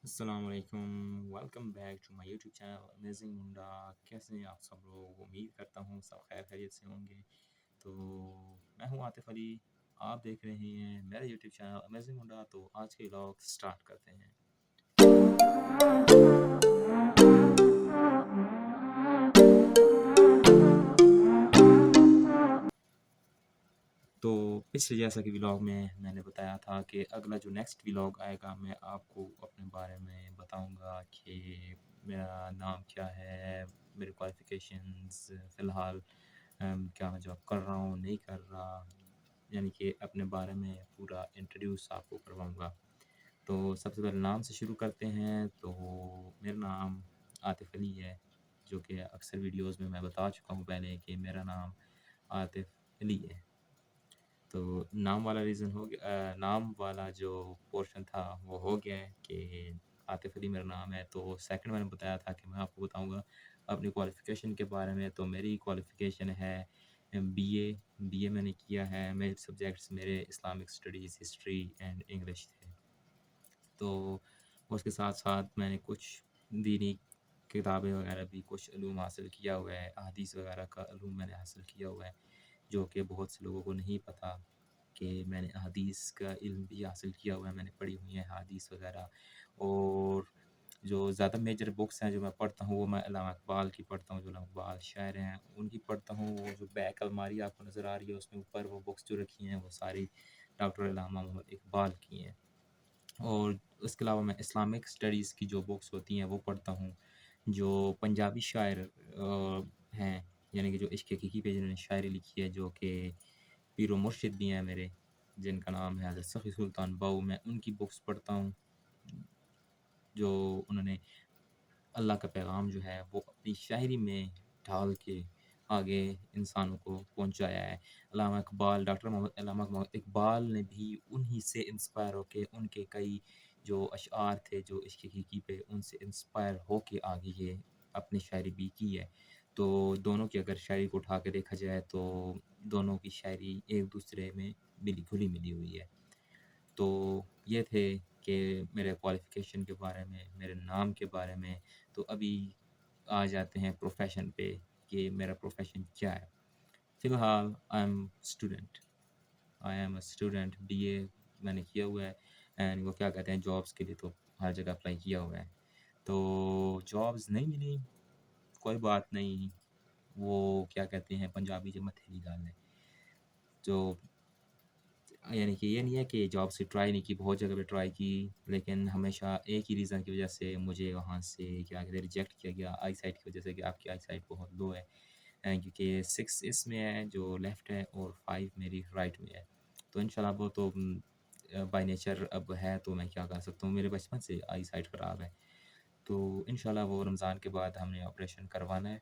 السلام علیکم، welcome back to my YouTube channel Amazing Munda. کیسے ہیں آپ سب لوگ؟ امید کرتا ہوں سب خیر خیریت سے ہوں گے۔ تو میں ہوں عاطف علی، آپ دیکھ رہے ہیں میرا یوٹیوب چینل امیزنگ منڈا۔ تو آج کے ولاگ سٹارٹ کرتے ہیں۔ تو پچھلے جیسا کہ ولاگ میں نے بتایا تھا کہ اگلا جو نیکسٹ ولاگ آئے گا میں آپ کو اپنے بارے میں بتاؤں گا کہ میرا نام کیا ہے، میری کوالیفیکیشنز فی الحال کیا میں جاب کر رہا ہوں نہیں کر رہا، یعنی کہ اپنے بارے میں پورا انٹروڈیوس آپ کو کرواؤں گا۔ تو سب سے پہلے نام سے شروع کرتے ہیں۔ تو میرا نام عاطف علی ہے، جو کہ اکثر ویڈیوز میں بتا چکا ہوں پہلے کہ میرا نام عاطف علی ہے۔ تو نام والا ریزن ہو گیا، نام والا جو پورشن تھا وہ ہو گیا ہے کہ عاطف علی میرا نام ہے۔ تو سیکنڈ میں نے بتایا تھا کہ میں آپ کو بتاؤں گا اپنی کوالیفیکیشن کے بارے میں۔ تو میری کوالیفیکیشن ہے بی اے میں نے کیا ہے۔ میرے سبجیکٹس میرے Islamic studies, history and English تھے۔ تو اس کے ساتھ ساتھ میں نے کچھ دینی کتابیں وغیرہ بھی، کچھ علوم حاصل کیا ہوا ہے، احادیث وغیرہ کا علوم میں نے حاصل کیا ہوا ہے، جو کہ بہت سے لوگوں کو نہیں پتہ کہ میں نے احادیث کا علم بھی حاصل کیا ہوا ہے۔ میں نے پڑھی ہوئی ہیں احادیث وغیرہ، اور جو زیادہ میجر بکس ہیں جو میں پڑھتا ہوں وہ میں علامہ اقبال کی پڑھتا ہوں۔ جو علامہ اقبال شاعر ہیں ان کی پڑھتا ہوں۔ وہ جو بیک الماری آپ کو نظر آ رہی ہے اس میں اوپر وہ بکس جو رکھی ہیں وہ ساری ڈاکٹر علامہ محمد اقبال کی ہیں۔ اور اس کے علاوہ میں اسلامک اسٹڈیز کی جو بکس ہوتی ہیں وہ پڑھتا ہوں۔ جو پنجابی شاعر ہیں، یعنی کہ جو عشق حقیقی پہ جنہوں نے شاعری لکھی ہے، جو کہ پیر و مرشد بھی ہیں میرے، جن کا نام ہے حضرت سخی سلطان باؤ، میں ان کی بکس پڑھتا ہوں۔ جو انہوں نے اللہ کا پیغام جو ہے وہ اپنی شاعری میں ڈھال کے آگے انسانوں کو پہنچایا ہے۔ علامہ اقبال، ڈاکٹر محمد علامہ محمد اقبال نے بھی انہی سے انسپائر ہو کے، ان کے کئی جو اشعار تھے جو عشق حقیقی پہ، ان سے انسپائر ہو کے آگے یہ اپنی شاعری بھی کی ہے۔ تو دونوں کی اگر شاعری کو اٹھا کے دیکھا جائے تو دونوں کی شاعری ایک دوسرے میں ملی گھلی ملی ہوئی ہے۔ تو یہ تھے کہ میرے کوالیفیکیشن کے بارے میں، میرے نام کے بارے میں۔ تو ابھی آ جاتے ہیں پروفیشن پہ کہ میرا پروفیشن کیا ہے۔ فی الحال I am a student, B A میں نے کیا ہوا ہے، اینڈ وہ کیا کہتے ہیں جابس کے لیے تو ہر جگہ اپلائی کیا ہوا ہے۔ تو جابس نہیں ملی، کوئی بات نہیں، وہ کیا کہتے ہیں پنجابی جو متھیلی گل ہے، جو یعنی کہ یہ نہیں ہے کہ جاب سے ٹرائی نہیں کی، بہت جگہ پہ ٹرائی کی، لیکن ہمیشہ ایک ہی ریزن کی وجہ سے مجھے وہاں سے کیا کہتے ہیں ریجیکٹ کیا گیا، آئی سائٹ کی وجہ سے، کہ آپ کی آئی سائٹ بہت لو ہے، کیونکہ 6 اس میں ہے جو لیفٹ ہے اور 5 میری رائٹ میں ہے۔ تو انشاءاللہ وہ تو بائی نیچر اب ہے، تو میں کیا کر سکتا ہوں، میرے بچپن سے آئی سائٹ خراب ہے۔ تو انشاءاللہ وہ رمضان کے بعد ہم نے آپریشن کروانا ہے۔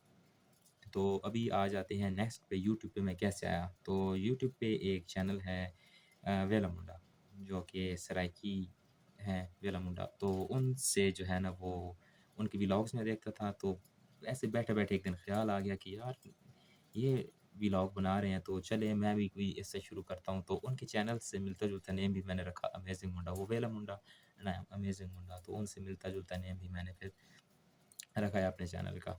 تو ابھی آ جاتے ہیں نیکسٹ پہ، یوٹیوب پہ میں کیسے آیا۔ تو یوٹیوب پہ ایک چینل ہے ویلا منڈا، جو کہ سرائکی ہیں ویلا منڈا۔ تو ان سے جو ہے نا وہ ان کی ولاگس میں دیکھتا تھا، تو ایسے بیٹھے بیٹھے ایک دن خیال آ گیا کہ یار یہ ولاگ بنا رہے ہیں تو چلے میں بھی کوئی اس سے شروع کرتا ہوں۔ تو ان کے چینل سے ملتا جلتا نیم بھی میں نے رکھا امیزنگ منڈا، وہ ویلا منڈا امیزنگ منڈا، تو ان سے ملتا جلتا نیم بھی میں نے پھر رکھا ہے اپنے چینل کا۔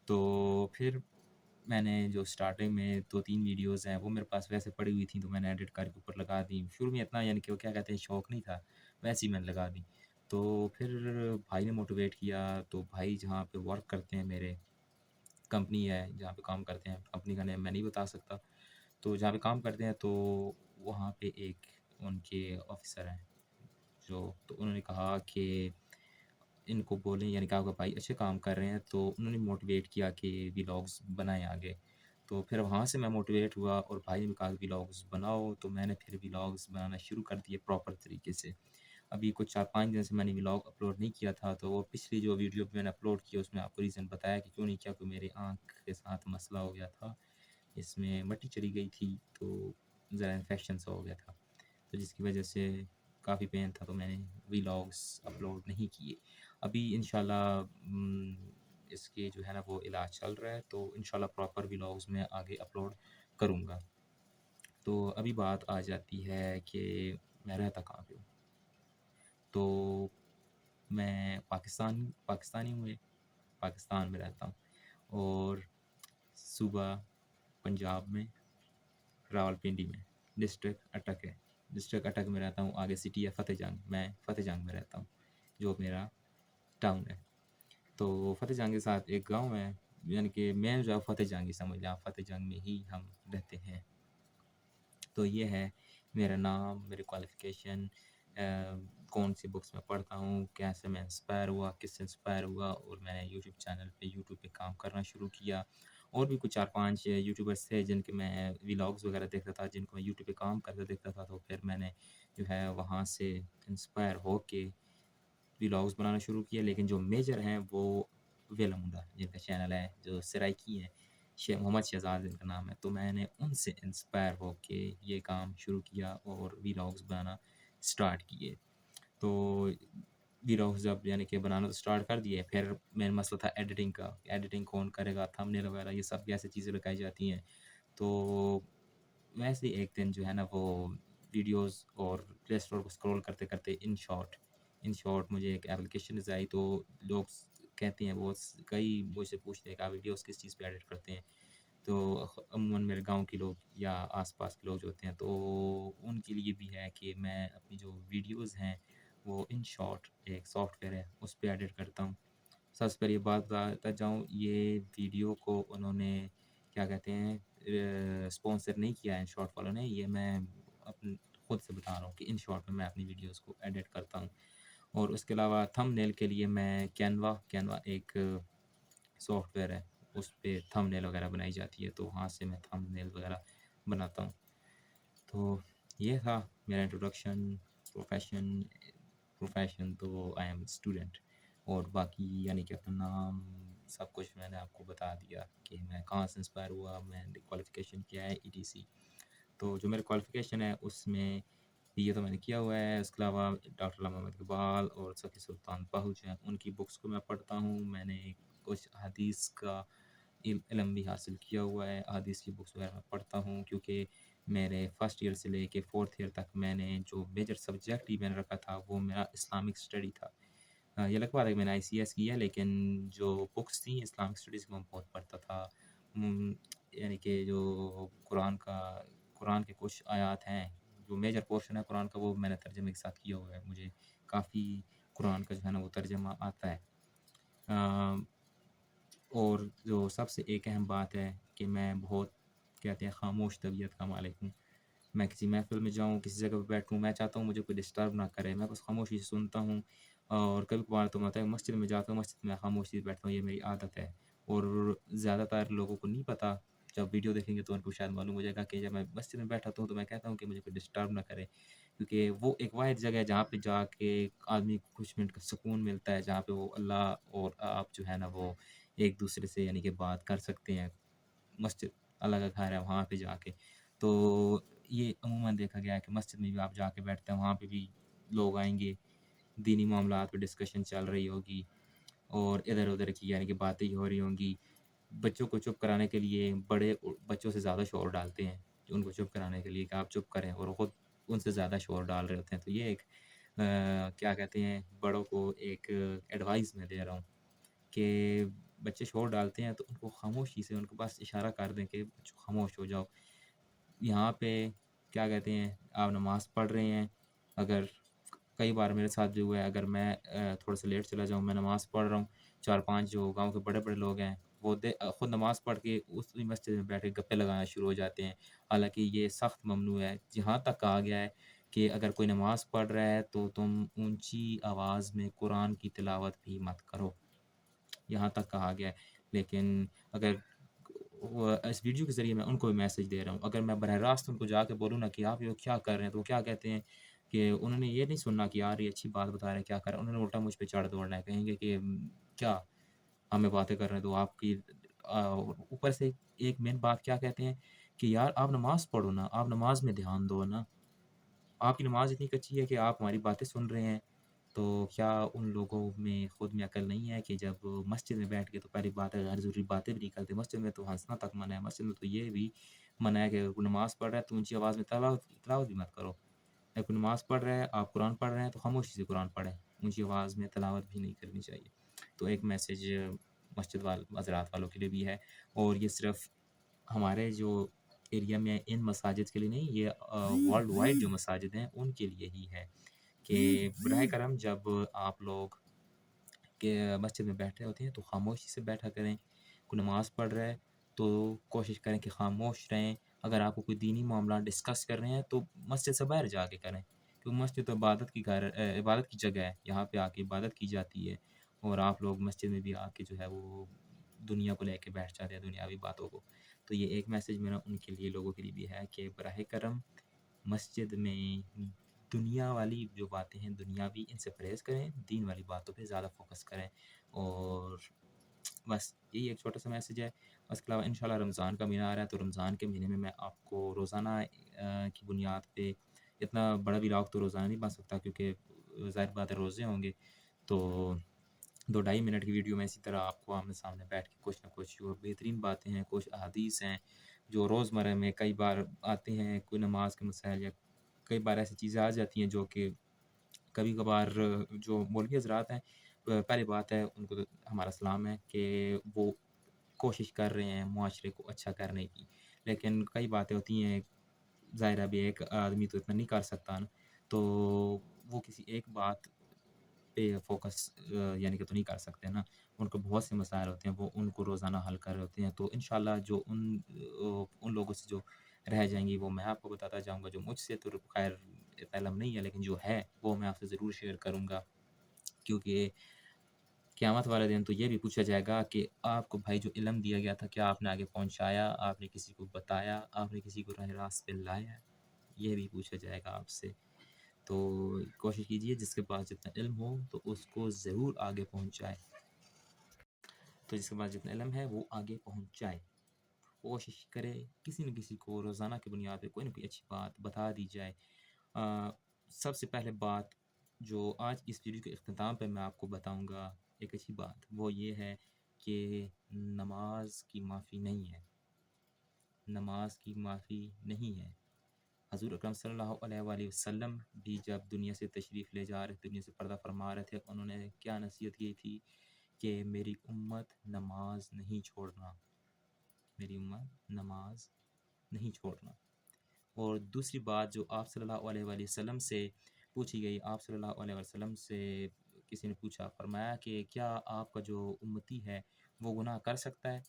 تو پھر میں نے جو سٹارٹنگ میں 2-3 ویڈیوز ہیں وہ میرے پاس ویسے پڑی ہوئی تھیں، تو میں نے ایڈٹ کر کے اوپر لگا دی۔ شروع میں اتنا یعنی کہ وہ کیا کہتے ہیں شوق نہیں تھا، ویسے ہی میں نے لگا دی۔ تو پھر بھائی نے موٹیویٹ کیا، تو بھائی جہاں پہ ورک کرتے ہیں، میرے کمپنی ہے جہاں پہ کام کرتے ہیں، کمپنی کا نیم میں نہیں بتا سکتا، تو جہاں پہ کام کرتے ہیں تو وہاں پہ ایک ان کے آفیسر ہیں تو انہوں نے کہا کہ ان کو بولیں، یعنی کہ آپ کا بھائی اچھے کام کر رہے ہیں، تو انہوں نے موٹیویٹ کیا کہ ولاگس بنائیں آگے۔ تو پھر وہاں سے میں موٹیویٹ ہوا اور بھائی نے کہا کہ ولاگس بناؤ، تو میں نے پھر ولاگس بنانا شروع کر دیے پراپر طریقے سے۔ ابھی کچھ 4-5 دن سے میں نے ولاگ اپلوڈ نہیں کیا تھا، تو وہ پچھلی جو ویڈیو میں نے اپلوڈ کیا اس میں آپ کو ریزن بتایا کہ کیوں نہیں کیا، کہ میرے آنکھ کے ساتھ مسئلہ ہو گیا تھا، اس میں مٹی چلی گئی تھی، تو ذرا انفیکشن سا ہو گیا تھا، تو جس کی وجہ سے کافی پین تھا، تو میں نے ولاگس اپلوڈ نہیں کیے۔ ابھی انشاءاللہ اس کے جو ہے نا وہ علاج چل رہا ہے، تو انشاءاللہ پراپر ولاگس میں آگے اپلوڈ کروں گا۔ تو ابھی بات آ جاتی ہے کہ میں رہتا کہاں پہ ہوں۔ تو میں پاکستانی ہوں، پاکستان میں رہتا ہوں اور صوبہ پنجاب میں راولپنڈی میں، ڈسٹرکٹ اٹک ہے، ڈسٹرکٹ اٹک میں رہتا ہوں، آگے سٹی ہے فتح جنگ، میں فتح جنگ میں رہتا ہوں جو میرا ٹاؤن ہے۔ تو فتح جنگ کے ساتھ ایک گاؤں ہے، یعنی کہ میں جو ہے فتح جنگ ہی سمجھ لیں، فتح جنگ میں ہی ہم رہتے ہیں۔ تو یہ ہے میرا نام، میری کوالیفیکیشن، کون سی بکس میں پڑھتا ہوں، کیسے میں انسپائر ہوا، کس سے انسپائر ہوا، اور میں نے یوٹیوب چینل پہ یوٹیوب پہ کام کرنا شروع کیا۔ اور بھی کچھ 4-5 یوٹیوبرس تھے جن کے میں ولاگز وغیرہ دیکھتا تھا، جن کو میں یوٹیوب پہ کام کرتے دیکھتا تھا، تو پھر میں نے جو ہے وہاں سے انسپائر ہو کے ولاگز بنانا شروع کیا۔ لیکن جو میجر ہیں وہ ویلا منڈا جن کا چینل ہے، جو سرائکی ہیں، محمد شہزاد جن کا نام ہے، تو میں نے ان سے انسپائر ہو کے یہ کام شروع کیا اور ولاگز بنانا سٹارٹ کیے۔ تو ولاگز جب یعنی کہ بنانا تو سٹارٹ کر دیے، پھر میرا مسئلہ تھا ایڈیٹنگ کا، ایڈیٹنگ کون کرے گا، تھمبنیل وغیرہ یہ سب کیسے چیزیں لگائی جاتی ہیں۔ تو ویسے ہی ایک دن جو ہے نا وہ ویڈیوز اور پلے اسٹور کو اسکرول کرتے کرتے ان شارٹ مجھے ایک اپلیکیشن آئی، تو لوگ کہتے ہیں، وہ کئی مجھ سے پوچھتے ہیں کہ آپ ویڈیوز کس چیز پہ ایڈٹ کرتے ہیں، تو عموماً میرے گاؤں کے لوگ یا آس پاس کے لوگ جو ہوتے ہیں، تو ان کے لیے بھی ہے کہ میں اپنی جو ویڈیوز ہیں وہ ان شارٹ ایک سافٹ ویئر ہے اس پہ ایڈٹ کرتا ہوں۔ سب سے پہلے یہ بات بتاتا جاؤں، یہ ویڈیو کو انہوں نے کیا کہتے ہیں اسپانسر نہیں کیا ہے ان شارٹ والوں نے، یہ میں اپنے خود سے بتا رہا ہوں کہ ان شارٹ میں اپنی ویڈیوز کو ایڈٹ کرتا ہوں۔ اور اس کے علاوہ تھم نیل کے لیے میں کینوا ایک سافٹ ویئر ہے، اس پہ تھم نیل وغیرہ بنائی جاتی ہے، تو وہاں سے میں تھم نیل وغیرہ بناتا ہوں۔ تو یہ تھا میرا انٹروڈکشن۔ پروفیشن تو آئی ایم اسٹوڈنٹ، اور باقی یعنی کہ اپنا نام سب کچھ میں نے آپ کو بتا دیا کہ میں کہاں سے انسپائر ہوا، میں کوالیفیکیشن کیا ہے ETC۔ تو جو میرا کوالیفیکیشن ہے اس میں یہ تو میں نے کیا ہوا ہے۔ اس کے علاوہ ڈاکٹر علامہ محمد اقبال اور سفی سلطان بہوچ ہیں، ان کی بکس کو میں پڑھتا ہوں۔ میں نے کچھ حدیث کا علم بھی حاصل کیا ہوا ہے، حدیث کی بکس وغیرہ میں پڑھتا ہوں، کیونکہ میرے فرسٹ ایئر سے لے کے 4تھ ایئر تک میں نے جو میجر سبجیکٹ ہی میں نے رکھا تھا وہ میرا اسلامک اسٹڈی تھا۔ یہ لگوا رہا ہے کہ میں نے ICS کی ہے، لیکن جو بکس تھیں اسلامک اسٹڈیز کی میں بہت پڑھتا تھا۔ یعنی کہ جو قرآن کے کچھ آیات ہیں، جو میجر پورشن ہے قرآن کا، وہ میں نے ترجمے کے ساتھ کیا ہوا ہے، مجھے کافی قرآن کا جو ہے نا وہ ترجمہ آتا ہے۔ اور جو سب سے ایک اہم بات ہے کہ میں بہت کہتے ہیں خاموش طبیعت کا مالک ہوں۔ میں کسی محفل میں جاؤں، کسی جگہ پہ بیٹھوں، میں چاہتا ہوں مجھے کوئی ڈسٹرب نہ کرے، میں بس خاموشی سے سنتا ہوں۔ اور کبھی کبھار تو ہوتا ہے مسجد میں جاتا ہوں، مسجد میں خاموشی سے بیٹھتا ہوں، یہ میری عادت ہے۔ اور زیادہ تر لوگوں کو نہیں پتہ، جب ویڈیو دیکھیں گے تو ان کو شاید معلوم ہو جائے گا کہ جب میں مسجد میں بیٹھا ہوں تو میں کہتا ہوں کہ مجھے کوئی ڈسٹرب نہ کرے، کیونکہ وہ ایک واحد جگہ ہے جہاں پہ جا کے آدمی کو کچھ منٹ کا سکون ملتا ہے، جہاں پہ وہ اللہ اور آپ جو ہے نا وہ ایک دوسرے سے یعنی کہ بات کر سکتے ہیں۔ مسجد اللہ کا گھر ہے، وہاں پہ جا کے تو یہ عموماً دیکھا گیا ہے کہ مسجد میں بھی آپ جا کے بیٹھتے ہیں، وہاں پہ بھی لوگ آئیں گے، دینی معاملات پہ ڈسکشن چل رہی ہوگی، اور ادھر ادھر کی یعنی کہ باتیں ہی ہو رہی ہوں گی۔ بچوں کو چپ کرانے کے لیے بڑے بچوں سے زیادہ شور ڈالتے ہیں، ان کو چپ کرانے کے لیے کہ آپ چپ کریں، اور خود ان سے زیادہ شور ڈال رہے ہوتے ہیں۔ تو یہ ایک کیا کہتے ہیں، بڑوں کو ایک ایڈوائز میں دے رہا ہوں کہ بچے شور ڈالتے ہیں تو ان کو خاموشی سے ان کو بس اشارہ کر دیں کہ بچوں خاموش ہو جاؤ۔ یہاں پہ کیا کہتے ہیں، آپ نماز پڑھ رہے ہیں، اگر کئی بار میرے ساتھ بھی ہوا ہے، اگر میں تھوڑا سا لیٹ چلا جاؤں، میں نماز پڑھ رہا ہوں، 4-5 جو گاؤں کے بڑے بڑے لوگ ہیں وہ خود نماز پڑھ کے اس مسجد میں بیٹھ کے گپے لگانا شروع ہو جاتے ہیں، حالانکہ یہ سخت ممنوع ہے۔ جہاں تک کہا گیا ہے کہ اگر کوئی نماز پڑھ رہا ہے تو تم اونچی آواز میں قرآن کی تلاوت بھی مت کرو، یہاں تک کہا گیا ہے۔ لیکن اگر اس ویڈیو کے ذریعے میں ان کو بھی میسج دے رہا ہوں، اگر میں براہ راست ان کو جا کے بولوں نا کہ آپ یہ کیا کر رہے ہیں، تو وہ کیا کہتے ہیں کہ انہوں نے یہ نہیں سننا کہ یار یہ اچھی بات بتا رہے ہیں، کیا کر رہے ہیں، انہوں نے الٹا مجھ پہ چڑھ دوڑنا ہے، کہیں گے کہ کیا ہمیں باتیں کر رہے ہیں تو آپ کی اوپر سے ایک مین بات کیا کہتے ہیں کہ یار آپ نماز پڑھو نا، آپ نماز میں دھیان دو نا، آپ کی نماز اتنی کچی ہے کہ آپ ہماری باتیں سن رہے ہیں۔ تو کیا ان لوگوں میں خود میں عقل نہیں ہے کہ جب مسجد میں بیٹھ کے تو پہلی بات ہے غیر ضروری باتیں بھی نہیں کرتے، مسجد میں تو ہنسنا تک منع ہے، مسجد میں تو یہ بھی منع ہے کہ اگر کوئی نماز پڑھ رہا ہے تو اونچی آواز میں تلاوت بھی مت کرو، اگر کوئی نماز پڑھ رہا ہے، آپ قرآن پڑھ رہے ہیں تو خاموشی سے قرآن پڑھیں، اونچی آواز میں تلاوت بھی نہیں کرنی چاہیے۔ تو ایک میسیج مسجد حضرات والوں کے لیے بھی ہے، اور یہ صرف ہمارے جو ایریا میں ان مساجد کے لیے نہیں، یہ ورلڈ وائڈ جو مساجد ہیں ان کے لیے ہی ہے کہ براہ کرم جب آپ لوگ کہ مسجد میں بیٹھے ہوتے ہیں تو خاموشی سے بیٹھا کریں۔ کوئی نماز پڑھ رہا ہے تو کوشش کریں کہ خاموش رہیں۔ اگر آپ کو کوئی دینی معاملہ ڈسکس کر رہے ہیں تو مسجد سے باہر جا کے کریں، کیونکہ مسجد تو عبادت کی جگہ ہے، یہاں پہ آ کے عبادت کی جاتی ہے، اور آپ لوگ مسجد میں بھی آ کے جو ہے وہ دنیا کو لے کے بیٹھ جاتے ہیں، دنیاوی باتوں کو۔ تو یہ ایک میسیج میرا ان کے لیے لوگوں کے لیے بھی ہے کہ براہ کرم مسجد میں دنیا والی جو باتیں ہیں دنیاوی، ان سے پرہیز کریں، دین والی باتوں پہ زیادہ فوکس کریں، اور بس یہی ایک چھوٹا سا میسیج ہے۔ اس کے علاوہ انشاءاللہ رمضان کا مہینہ آ رہا ہے، تو رمضان کے مہینے میں میں آپ کو روزانہ کی بنیاد پہ اتنا بڑا ولاگ تو روزانہ نہیں بن سکتا، کیونکہ ظاہر بات ہے روزے ہوں گے، تو 2-2.5 منٹ کی ویڈیو میں اسی طرح آپ کو آمنے سامنے بیٹھ کے کچھ نہ کچھ جو بہترین باتیں ہیں، کچھ احادیث ہیں جو روزمرہ میں کئی بار آتے ہیں، کوئی نماز کے مسائل یا کئی بار ایسی چیزیں آ جاتی ہیں جو کہ کبھی کبھار جو مولوی حضرات ہیں، پہلی بات ہے ان کو تو ہمارا سلام ہے کہ وہ کوشش کر رہے ہیں معاشرے کو اچھا کرنے کی، لیکن کئی باتیں ہوتی ہیں، ظاہر ہے ابھی ایک آدمی تو اتنا نہیں کر سکتا نا، تو وہ کسی ایک بات پہ فوکس یعنی کہ تو نہیں کر سکتے نا، ان کو بہت سے مسائل ہوتے ہیں، وہ ان کو روزانہ حل کر رہے ہوتے ہیں، تو انشاءاللہ جو ان لوگوں سے جو رہ جائیں گی وہ میں آپ کو بتاتا جاؤں گا، جو مجھ سے تو خیر اتنا علم نہیں ہے، لیکن جو ہے وہ میں آپ سے ضرور شیئر کروں گا، کیونکہ قیامت والے دن تو یہ بھی پوچھا جائے گا کہ آپ کو بھائی جو علم دیا گیا تھا کیا آپ نے آگے پہنچایا، آپ نے کسی کو بتایا، آپ نے کسی کو راہ راست پہ لایا، یہ بھی پوچھا جائے گا آپ سے۔ تو کوشش کیجیے جس کے پاس جتنا علم ہو تو اس کو ضرور آگے پہنچائے، تو جس کے پاس جتنا علم ہے وہ آگے پہنچائے، کوشش کرے کسی نہ کسی کو روزانہ کی بنیاد پہ کوئی نہ کوئی اچھی بات بتا دی جائے۔ سب سے پہلے بات جو آج اس ویڈیو کے اختتام پہ میں آپ کو بتاؤں گا، ایک اچھی بات وہ یہ ہے کہ نماز کی معافی نہیں ہے، نماز کی معافی نہیں ہے۔ حضور اکرم صلی اللہ علیہ وآلہ وسلم بھی جب دنیا سے تشریف لے جا رہے تھے، دنیا سے پردہ فرما رہے تھے، انہوں نے کیا نصیحت کی تھی کہ میری امت نماز نہیں چھوڑنا، میری امت نماز نہیں چھوڑنا۔ اور دوسری بات جو آپ صلی اللہ علیہ وآلہ وسلم سے پوچھی گئی، آپ صلی اللہ علیہ وسلم سے کسی نے پوچھا، فرمایا کہ کیا آپ کا جو امتی ہے وہ گناہ کر سکتا ہے،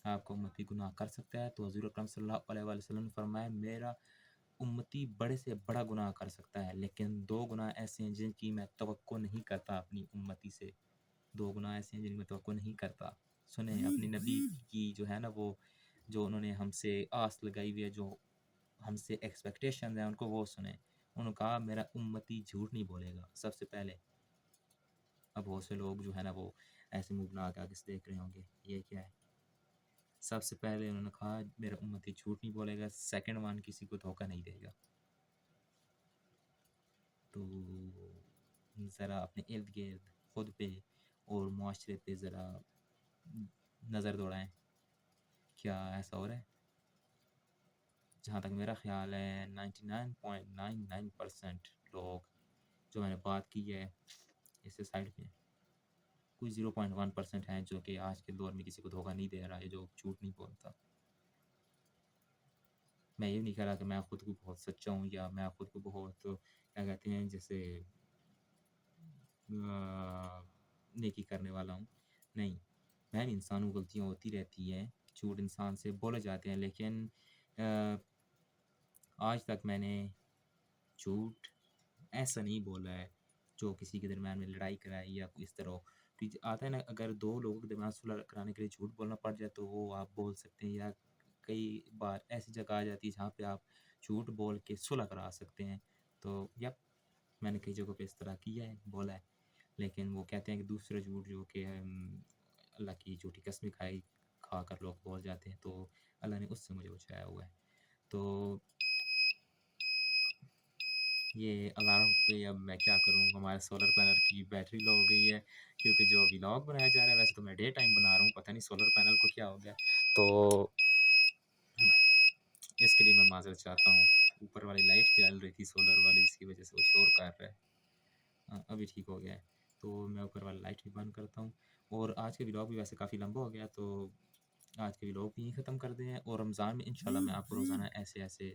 آپ کا امتی گناہ کر سکتا ہے؟ تو حضور اکرم صلی اللہ علیہ وآلہ وسلم نے فرمایا میرا امتی بڑے سے بڑا گناہ کر سکتا ہے، لیکن 2 گناہ ایسے ہیں جن کی میں توقع نہیں کرتا اپنی امتی سے، 2 گناہ ایسے ہیں جن کی میں توقع نہیں کرتا۔ سنیں اپنی نبی کی جو ہے نا وہ جو انہوں نے ہم سے آس لگائی ہوئی ہے، جو ہم سے ایکسپیکٹیشن ہیں ان کو وہ سنیں۔ انہوں نے کہا میرا امتی جھوٹ نہیں بولے گا سب سے پہلے۔ اب بہت سے لوگ جو ہے نا وہ ایسے منہ بنا کے آگے سے دیکھ رہے ہوں گے یہ کیا ہے۔ سب سے پہلے انہوں نے کہا میرا امتی جھوٹ نہیں بولے گا، سیکنڈ ون کسی کو دھوکہ نہیں دے گا۔ تو ذرا اپنے ارد گرد خود پہ اور معاشرے پہ ذرا نظر دوڑائیں، کیا ایسا ہو رہا ہے؟ جہاں تک میرا خیال ہے 99.99% لوگ جو میں نے بات کی ہے اس سے سائڈ پہ ہیں، کوئی 0.1% ہیں جو کہ آج کے دور میں کسی کو دھوکہ نہیں دے رہا ہے، جو جھوٹ نہیں بولتا۔ میں یہ نہیں کہہ رہا کہ میں خود کو بہت سچا ہوں یا میں خود کو بہت کیا کہتے ہیں جیسے نیکی کرنے والا ہوں، نہیں، میں بھی انسان ہوں، غلطیاں ہوتی رہتی ہیں، جھوٹ انسان سے بولے جاتے ہیں، لیکن آج تک میں نے جھوٹ ایسا نہیں بولا ہے جو کسی کے درمیان میں لڑائی کرائے یا اس طرح ہو۔ آتا ہے نا اگر 2 لوگوں کے درمیان صلح کرانے کے لیے جھوٹ بولنا پڑ جائے تو وہ آپ بول سکتے ہیں، یا کئی بار ایسی جگہ آ جاتی ہے جہاں پہ آپ جھوٹ بول کے صلح کرا سکتے ہیں، تو میں نے کئی جگہوں پہ اس طرح کیا ہے، بولا ہے، لیکن وہ کہتے ہیں کہ دوسرا جھوٹ جو کہ اللہ کی جھوٹی قسمیں کھا کر لوگ بول جاتے ہیں، تو اللہ نے اس سے مجھے بچایا ہوا ہے۔ تو یہ الارم پہ اب میں کیا کروں، ہمارے سولر پینل کی بیٹری لو ہو گئی ہے، کیونکہ جو ولاگ بنایا جا رہا ہے ویسے تو میں ڈے ٹائم بنا رہا ہوں، پتہ نہیں سولر پینل کو کیا ہو گیا، تو اس کے لیے میں معذرت چاہتا ہوں۔ اوپر والی لائٹ جل رہی تھی سولر والی، اس کی وجہ سے وہ شور کر رہا ہے۔ ابھی ٹھیک ہو گیا ہے۔ تو میں اوپر والا لائٹ بھی بند کرتا ہوں، اور آج کا ولاگ بھی ویسے کافی لمبا ہو گیا، تو آج کے ولاگ بھی ختم کر دیں ہیں، اور رمضان میں انشاءاللہ میں آپ کو روزانہ ایسے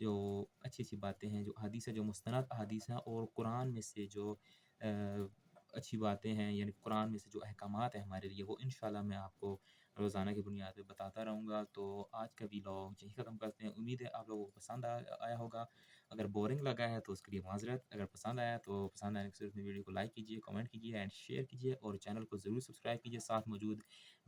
جو اچھی اچھی باتیں ہیں، جو احادیث ہیں، جو مستند احادیث ہیں، اور قرآن میں سے جو اچھی باتیں ہیں، یعنی قرآن میں سے جو احکامات ہیں ہمارے لیے، وہ انشاءاللہ میں آپ کو روزانہ کی بنیاد پہ بتاتا رہوں گا۔ تو آج کا ولاگ یہی ختم کرتے ہیں، امید ہے آپ لوگوں کو پسند آیا ہوگا۔ اگر بورنگ لگا ہے تو اس کے لیے معذرت، اگر پسند آیا تو پسند آنے کے صرف میں ویڈیو کو لائک کیجیے، کمنٹ کیجیے اینڈ شیئر کیجیے، اور چینل کو ضرور سبسکرائب کیجیے، ساتھ موجود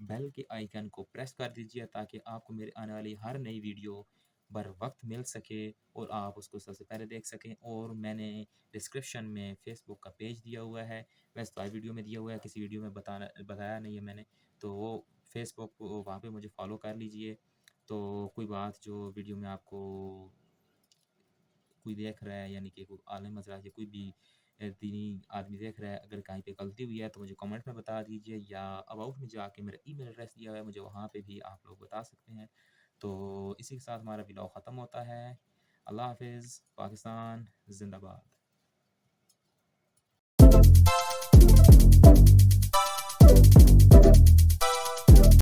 بیل کے آئیکن کو پریس کر دیجیے تاکہ آپ کو میرے آنے والی ہر نئی ویڈیو بر وقت مل سکے اور آپ اس کو سب سے پہلے دیکھ سکیں۔ اور میں نے ڈسکرپشن میں فیس بک کا پیج دیا ہوا ہے، ویسے تو ویڈیو میں دیا ہوا ہے، کسی ویڈیو میں بتایا نہیں ہے میں نے، تو وہ فیس بک وہاں پہ مجھے فالو کر لیجئے۔ تو کوئی بات جو ویڈیو میں آپ کو کوئی دیکھ رہا ہے، یعنی کہ کوئی عالم حضرات یا کوئی بھی دینی آدمی دیکھ رہا ہے، اگر کہیں پہ غلطی ہوئی ہے تو مجھے کمنٹ میں بتا دیجیے، یا اباؤٹ میں جا کے میرا ای میل ایڈریس دیا ہوا ہے، مجھے وہاں پہ بھی آپ لوگ بتا سکتے ہیں۔ تو اسی کے ساتھ ہمارا ولاگ ختم ہوتا ہے۔ اللہ حافظ، پاکستان زندہ باد۔